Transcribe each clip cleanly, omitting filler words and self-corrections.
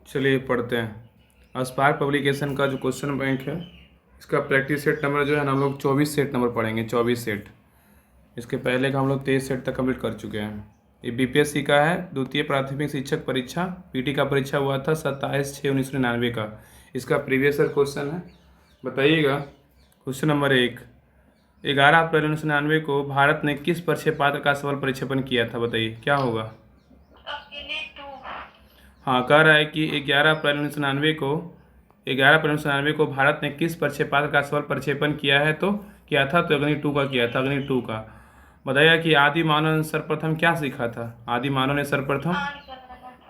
चलिए पढ़ते हैं। स्पार्क पब्लिकेशन का जो क्वेश्चन बैंक है, इसका प्रैक्टिस सेट नंबर जो है ना, हम लोग 24 सेट नंबर पढ़ेंगे। 24 सेट। इसके पहले का हम लोग 23 सेट तक कंप्लीट कर चुके हैं। ये बीपीएससी का है, द्वितीय प्राथमिक शिक्षक परीक्षा, पीटी का परीक्षा हुआ था 27/6/1999 का। इसका प्रीवियस ईयर क्वेश्चन है। बताइएगा। क्वेश्चन नंबर 1, 11 अप्रैल 1999 को भारत ने किस प्रक्षेपास्त्र का सफल प्रक्षेपण किया था? बताइए क्या होगा। हाँ, कह रहा है कि 11 अप्रैल 1999 को भारत ने किस प्रक्षेपास्त्र का सफल प्रक्षेपण किया है? तो किया था तो अग्नि 2 का किया था, अग्नि 2 का। बताइएगा कि आदि मानव ने सर्वप्रथम क्या सीखा था? आदि मानव ने सर्वप्रथम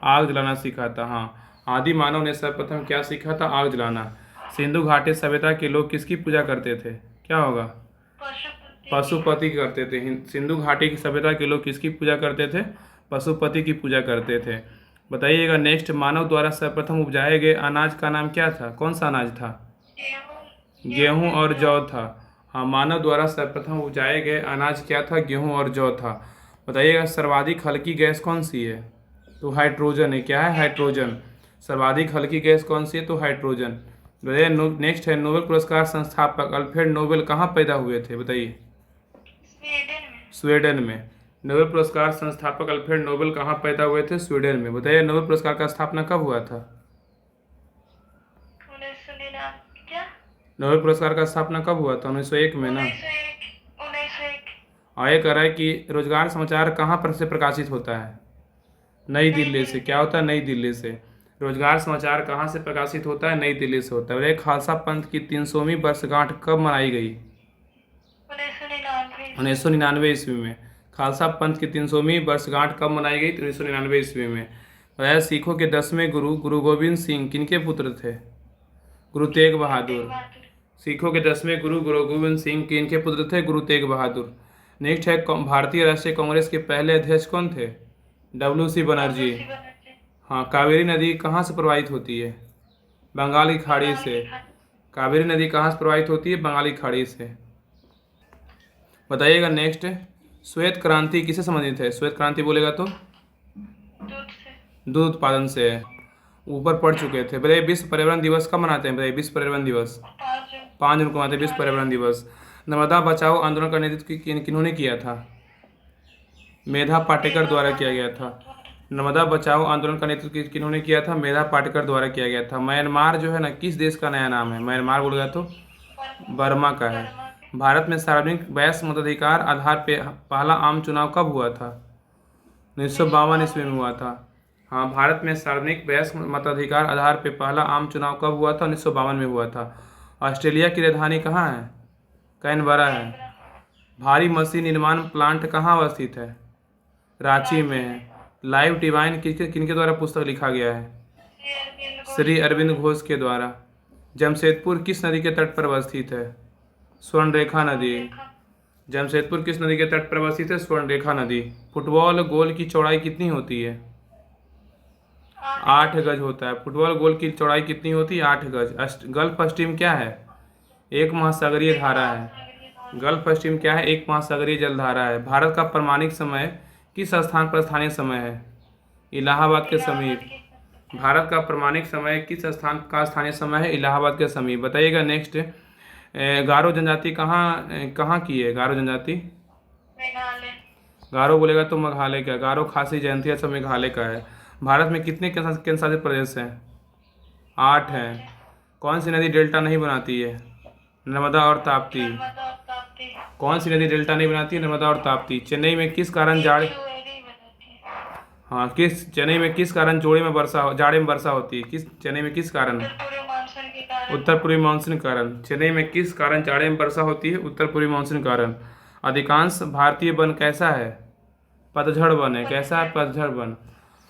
आग जलाना सीखा था। हाँ, आदि मानव ने सर्वप्रथम क्या सीखा था? आग जलाना। सिंधु घाटी सभ्यता के लोग किसकी पूजा करते थे? क्या होगा? पशुपति करते थे। सिंधु घाटी की सभ्यता के लोग किसकी पूजा करते थे? पशुपति की पूजा करते थे। बताइएगा नेक्स्ट, मानव द्वारा सर्वप्रथम उपजाए गए अनाज का नाम क्या था? कौन सा अनाज था? गेहूं और जौ था। हाँ, मानव द्वारा सर्वप्रथम उपजाए गए अनाज क्या था? गेहूं और जौ था। बताइएगा सर्वाधिक हल्की गैस कौन सी है? तो हाइड्रोजन है। क्या है? हाइड्रोजन। सर्वाधिक हल्की गैस कौन सी है? तो हाइड्रोजन। बताइए नेक्स्ट है, नोबेल पुरस्कार संस्थापक अल्फ्रेड नोबेल कहाँ पैदा हुए थे? बताइए। स्वीडन में। नोबेल पुरस्कार संस्थापक अल्फ्रेड नोबेल कहाँ पैदा हुए थे? स्वीडन में। बताइए नोबेल पुरस्कार का स्थापना कब हुआ था? नोबेल पुरस्कार का स्थापना कब हुआ था? 1901 में ना। आगे कह रहा है कि रोजगार समाचार कहाँ पर से प्रकाशित होता है? नई दिल्ली से। क्या होता है? नई दिल्ली से। रोजगार समाचार कहाँ से प्रकाशित होता है? नई दिल्ली से होता है। खालसा पंथ की 300वीं वर्षगांठ कब मनाई गई? 1999 ईस्वी में। खालसा पंथ की 300वीं वर्षगांठ कब मनाई गई? 1999 ईस्वी में। बताया सिखों के 10वें गुरु गुरु गोविंद सिंह किनके पुत्र थे? गुरु तेग बहादुर। सिखों के 10वें गुरु गुरु गोविंद सिंह किनके पुत्र थे? गुरु तेग बहादुर। नेक्स्ट है, भारतीय राष्ट्रीय कांग्रेस के पहले अध्यक्ष कौन थे? WC बनर्जी। हाँ, कावेरी नदी कहाँ से प्रवाहित होती है? बंगाल की खाड़ी से। कावेरी नदी कहाँ से प्रवाहित होती है? बंगाल की खाड़ी से। बताइएगा नेक्स्ट, श्वेत क्रांति किससे संबंधित है? श्वेत क्रांति बोलेगा तो दूध उत्पादन से है। ऊपर पढ़ चुके थे। बताइए विश्व पर्यावरण दिवस कब मनाते हैं? बताइए विश्व पर्यावरण दिवस 5 जून को मनाते हैं। विश्व पर्यावरण दिवस। नर्मदा बचाओ आंदोलन का नेतृत्व किन्होंने किया था? मेधा पाटेकर द्वारा किया गया था। नर्मदा बचाओ आंदोलन का नेतृत्व किन्होंने किया था? मेधा पाटेकर द्वारा किया गया था। म्यांमार जो है ना, किस देश का नया नाम है? म्यांमार बोलेगा तो बर्मा का है। भारत में सार्वजनिक वैश्य मताधिकार आधार पे पहला आम चुनाव कब हुआ था? 1952 ईस्वी में हुआ था। हाँ, भारत में सार्वजनिक वैश्य मताधिकार आधार पे पहला आम चुनाव कब हुआ था? 1952 में हुआ था। ऑस्ट्रेलिया की राजधानी कहाँ है? कैनबरा है। भारी मशीन निर्माण प्लांट कहाँ अवस्थित है? रांची में है। लाइव डिवाइन किनके द्वारा पुस्तक लिखा गया है? श्री अरविंद घोष के द्वारा। जमशेदपुर किस नदी के तट पर अवस्थित है? स्वर्णरेखा नदी। जमशेदपुर किस नदी के तट पर अवस्थित है? स्वर्णरेखा नदी। फुटबॉल गोल की चौड़ाई कितनी होती है? 8 गज होता है। फुटबॉल गोल की चौड़ाई कितनी होती है? 8 गज। गल्फ स्ट्रीम क्या है? एक महासागरीय धारा है। गल्फ स्ट्रीम क्या है? एक महासागरीय जलधारा है। भारत का प्रमाणिक समय किस स्थान पर स्थानीय समय है? इलाहाबाद के समीप। भारत का प्रमाणिक समय किस स्थान का स्थानीय समय है? इलाहाबाद के समीप। बताइएगा नेक्स्ट, गारो जनजाति कहाँ की है? गारो जनजाति गारो बोलेगा तो मेघालय का। गारो खासी जयंतिया सब मेघालय का है। भारत में कितने केंद्र शासित प्रदेश हैं? 8 हैं। कौन सी नदी डेल्टा नहीं बनाती है? नर्मदा और ताप्ती। कौन सी नदी डेल्टा नहीं बनाती है? नर्मदा और ताप्ती। चेन्नई में किस कारण चेन्नई में किस कारण जाड़े में वर्षा होती है? चेन्नई में किस कारण? उत्तर पूर्वी मानसून कारण। चेन्नई में किस कारण जाड़े में वर्षा होती है? उत्तर पूर्वी मानसून कारण। अधिकांश भारतीय वन कैसा है? पतझड़ वन है। कैसा है? पतझड़ वन।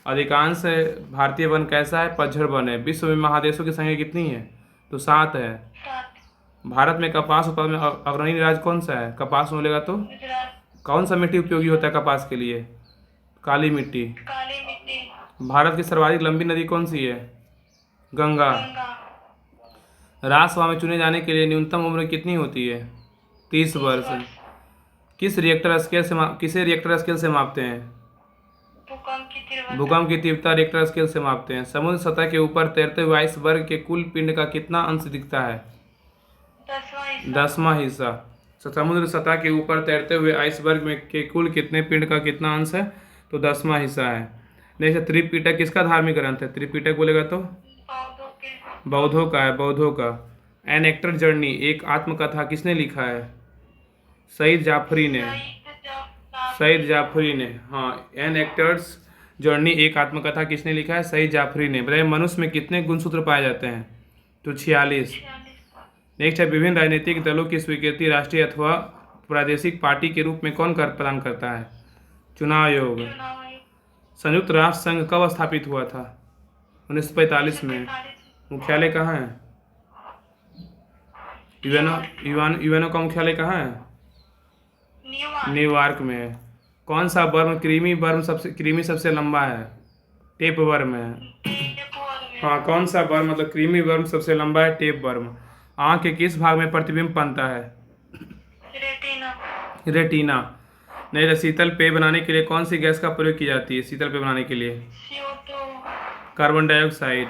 अधिकांश भारतीय वन कैसा है? पतझड़ वन है। विश्व में महादेशों की संख्या कितनी है? तो 7 है। भारत में कपास उत्पादन में अग्रणी राज्य कौन सा है? कपास बोलेगा तो कौन सा मिट्टी उपयोगी होता है कपास के लिए? काली मिट्टी। भारत की सर्वाधिक लंबी नदी कौन सी है? गंगा। राज्यसभा में चुने जाने के लिए न्यूनतम उम्र कितनी होती है? 30 वर्ष। किसे रिएक्टर स्केल से मापते हैं? भूकंप की तीव्रता रिक्टर स्केल से मापते हैं। समुद्र सतह के ऊपर तैरते हुए आइसबर्ग के कुल पिंड का कितना अंश दिखता है? 10वां हिस्सा। समुद्र सतह के ऊपर तैरते हुए आइसबर्ग में के कुल कितने पिंड का कितना अंश है? तो 10वां हिस्सा है। नेक्स्ट, त्रिपिटक किसका धार्मिक ग्रंथ है? त्रिपिटक बोलेगा तो बौद्धों का है, बौद्धों का। एन एक्टर जर्नी एक आत्मकथा किसने लिखा है? सईद जाफरी ने। सईद जाफरी ने, हाँ। एन एक्टर्स जर्नी एक आत्मकथा किसने लिखा है? सईद जाफरी ने। बताइए मनुष्य में कितने गुणसूत्र पाए जाते हैं? तो 46। नेक्स्ट है, विभिन्न राजनीतिक दलों की स्वीकृति राष्ट्रीय अथवा प्रादेशिक पार्टी के रूप में कौन प्रदान करता है? चुनाव आयोग। संयुक्त राष्ट्र संघ कब स्थापित हुआ था? 1945 में। मुख्यालय कहाँ है? यूएनओ का मुख्यालय कहाँ है? न्यूयॉर्क में है। कौन सा वर्म क्रीमी सबसे लंबा है? टेप वर्म है। हाँ, कौन सा वर्म मतलब क्रीमी वर्म सबसे लंबा है? Tape worm. आँख के किस भाग में प्रतिबिंब बनता है? रेटिना। नहीं, शीतल पेय बनाने के लिए कौन सी गैस का प्रयोग की जाती है? शीतल पेय बनाने के लिए कार्बन डाइऑक्साइड।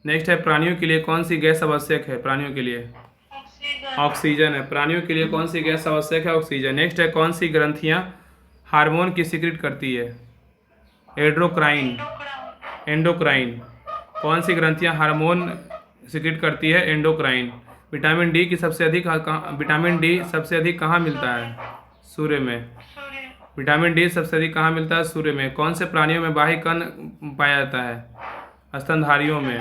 नेक्स्ट है, प्राणियों के लिए कौन सी गैस आवश्यक है? प्राणियों के लिए ऑक्सीजन है। प्राणियों के लिए कौन सी गैस आवश्यक है? ऑक्सीजन। नेक्स्ट है, कौन सी ग्रंथियां हार्मोन की सिक्रिट करती है? एंडोक्राइन। कौन सी ग्रंथियां हार्मोन सिक्रिट करती है? एंडोक्राइन। विटामिन डी सबसे अधिक कहाँ मिलता है? सूर्य में। विटामिन डी सबसे अधिक कहाँ मिलता है? सूर्य में। कौन से प्राणियों में बाह्य कण पाया जाता है? स्तनधारियों में।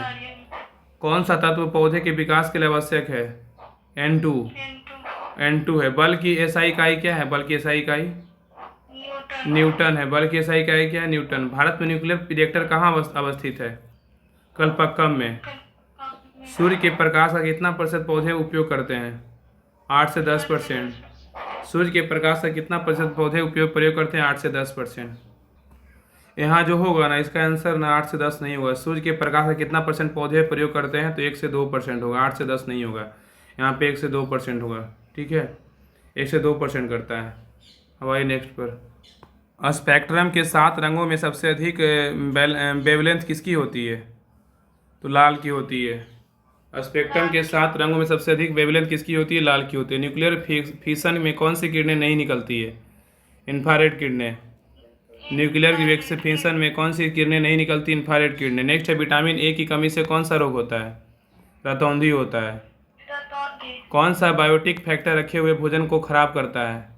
कौन सा तत्व पौधे के विकास के लिए आवश्यक है? N2 है। बल की एसआई इकाई क्या है? बल की एसआई इकाई न्यूटन है। बल की एसआई इकाई क्या है? न्यूटन। भारत में न्यूक्लियर रिएक्टर कहाँ अवस्थित है? कलपक्कम में। सूर्य के प्रकाश का कितना प्रतिशत पौधे उपयोग करते हैं? 8 से 10%। सूर्य के प्रकाश का कितना प्रतिशत पौधे प्रयोग करते हैं? 8 से 10%। यहाँ जो होगा ना, इसका आंसर ना 8 से 10 नहीं होगा। सूर्य के प्रकाश का कितना % पौधे प्रयोग करते हैं? तो 1 से 2% होगा, 8 से 10 नहीं होगा। यहाँ पे 1 से 2% होगा, ठीक है। 1 से 2% करता है। हमारी नेक्स्ट पर, स्पेक्ट्रम के 7 रंगों में सबसे अधिक वेवलेंथ किसकी होती है? तो लाल की होती है। स्पेक्ट्रम के 7 रंगों में सबसे अधिक वेवलेंथ किसकी होती है? लाल की होती है। न्यूक्लियर फिशन में कौन सी किरणें नहीं निकलती है? इंफ्रारेड किरणें। न्यूक्लियर फिशन में कौन सी किरणें नहीं निकलती? इंफ्रारेड किरणें। नेक्स्ट है, विटामिन ए की कमी से कौन सा रोग होता है? रतौंधी होता है। कौन सा बायोटिक फैक्टर रखे हुए भोजन को खराब करता है?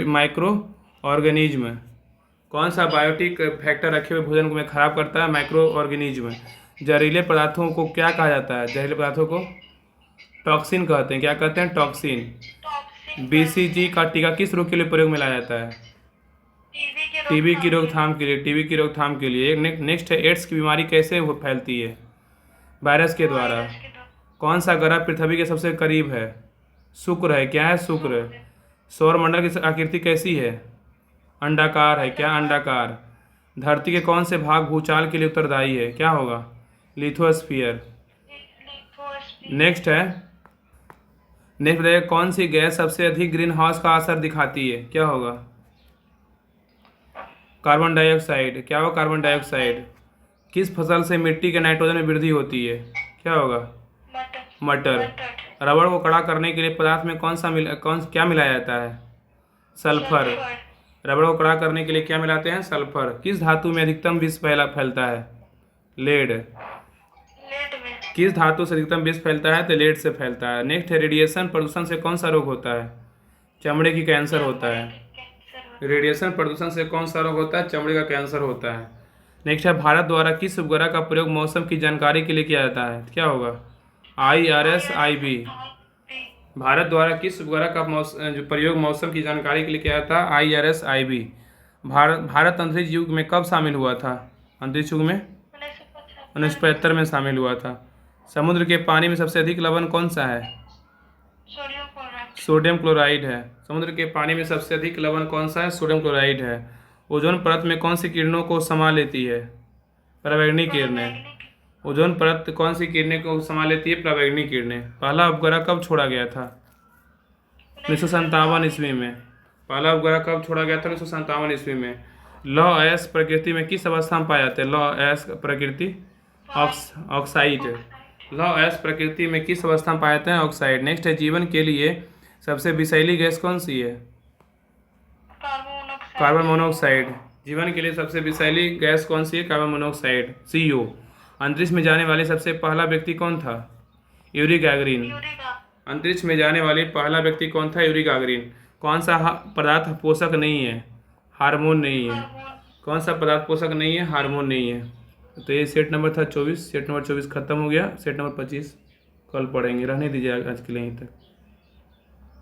Micro organism. कौन सा बायोटिक फैक्टर रखे हुए भोजन को खराब करता है? Micro organism. जहरीले पदार्थों को क्या कहा जाता है? जहरीले पदार्थों को टॉक्सिन कहते हैं। क्या कहते हैं? टॉक्सिन। बीसीजी का टीका किस रोग के लिए प्रयोग में लाया जाता है? टीबी की रोकथाम के लिए। नेक्स्ट है, एड्स की बीमारी कैसे फैलती है? वायरस के द्वारा। कौन सा ग्रह पृथ्वी के सबसे करीब है? शुक्र है। क्या है? शुक्र। सौरमंडल की आकृति कैसी है? अंडाकार है। क्या? अंडाकार। धरती के कौन से भाग भूचाल के लिए उत्तरदायी है? क्या होगा? लिथोस्फीयर। नेक्स्ट कौन सी गैस सबसे अधिक ग्रीन हाउस का असर दिखाती है? क्या होगा? Carbon dioxide. क्या होगा? Carbon dioxide. किस फसल से मिट्टी के नाइट्रोजन में वृद्धि होती है? क्या होगा? मटर। रबड़ को कड़ा करने के लिए पदार्थ में क्या मिलाया जाता है? सल्फर। रबड़ को कड़ा करने के लिए क्या मिलाते हैं? सल्फर। किस धातु में अधिकतम विष फैलता है? लेड। किस धातु से अधिकतम विष फैलता है? तो लेड से फैलता है। नेक्स्ट है, रेडिएशन प्रदूषण से कौन सा रोग होता है? चमड़े की कैंसर होता है। रेडिएशन प्रदूषण से कौन सा रोग होता है? चमड़े का कैंसर होता है। नेक्स्ट है, भारत द्वारा किस उपग्रह का प्रयोग मौसम की जानकारी के लिए किया जाता है? क्या होगा? IRS-IB। भारत द्वारा किस उपग्रह का प्रयोग मौसम की जानकारी के लिए किया जाता है? IRS-IB। भारत अंतरिक्ष युग में कब शामिल हुआ था? अंतरिक्ष युग में 1975 में शामिल हुआ था। समुद्र के पानी में सबसे अधिक लवण कौन सा है? सोडियम क्लोराइड है। समुद्र के पानी में सबसे अधिक लवण कौन सा है? सोडियम क्लोराइड है। ओजोन परत में कौन सी किरणों को समा लेती है? पराबैंगनी किरणें। ओजोन परत कौन सी किरणें को समा लेती है? पराबैंगनी किरणें। पहला उपग्रह कब छोड़ा गया था? 1957 ईस्वी में। पहला उपग्रह कब छोड़ा गया था? 1957 ईस्वी में। लौ एस प्रकृति में किस अवस्था में पाए जाते हैं? लौ एस प्रकृति ऑक्साइड। लौ एस प्रकृति में किस अवस्था में पाए जाते हैं? ऑक्साइड। नेक्स्ट है, जीवन के लिए सबसे विषैली गैस कौन सी है? Carbon monoxide. जीवन के लिए सबसे विषैली गैस कौन सी है? Carbon monoxide, CO। अंतरिक्ष में जाने वाले सबसे पहला व्यक्ति कौन था? Yuri Gagarin. अंतरिक्ष में जाने वाले पहला व्यक्ति कौन था? Yuri Gagarin. कौन सा पदार्थ पोषक नहीं है? हार्मोन नहीं है। कौन सा पदार्थ पोषक नहीं है? हार्मोन नहीं है। तो ये सेट नंबर था 24। सेट नंबर 24 खत्म हो गया। सेट नंबर 25 कल पढ़ेंगे। रहने दीजिए आज के लिए यहीं तक।